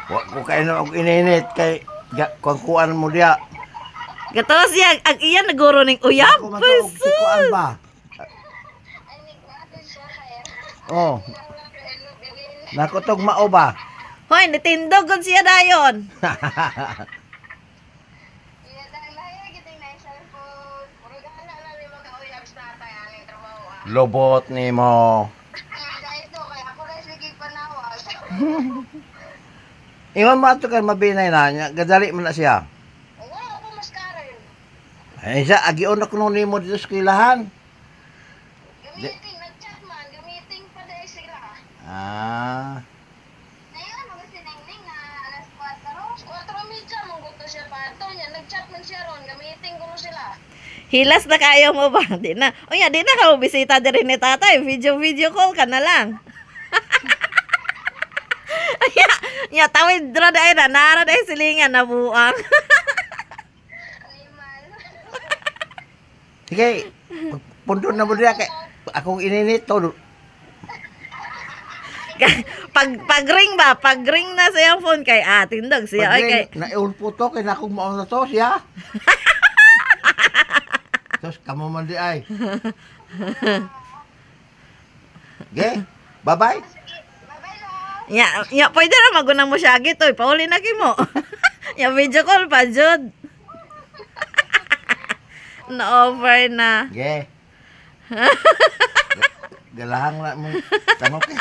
Wa ko kay no og ininit kay kuan mo diya. Gatos siya, ang iyan naguro ning uyab. Ako man to si kuan ba. Oh. Nakutog mao ba? Hoy, nitindog gud siya dayon. Lobot nimo. Iwan mo ato kay mabinay na nya, gadali man na siya. Ay siya agion ako nung nimo dito sa kilahan. Gamiting, nag-chat man, gamiting pa dahil sila. Ah, Ngayon, mag-siningning na alas 4, 4:30, mangguto siya pa. Ito niya, nag-chat man siya ron, gamiting ko sila. Hilas na kayo mo ba? Di na. O ya, di na ka bisita diri ni tatay. Video call ka na lang. Ya, tawid dra dai na nara dai silingan na buang. Ay man. sige. Pundo na mo diya kay akong ininit to. Pag ring na sa iyang phone kay tindog siya. Ay kay Naulpo to kay nakong mao na to siya. Tos kamo man di ay. Okay? Bye-bye. Bye-bye, love. ya pwede na magunang mo siya gito. Pauli na kimo. Ya video call pa jud. Na-over na. Okay. Galahang na mo. Tama ka.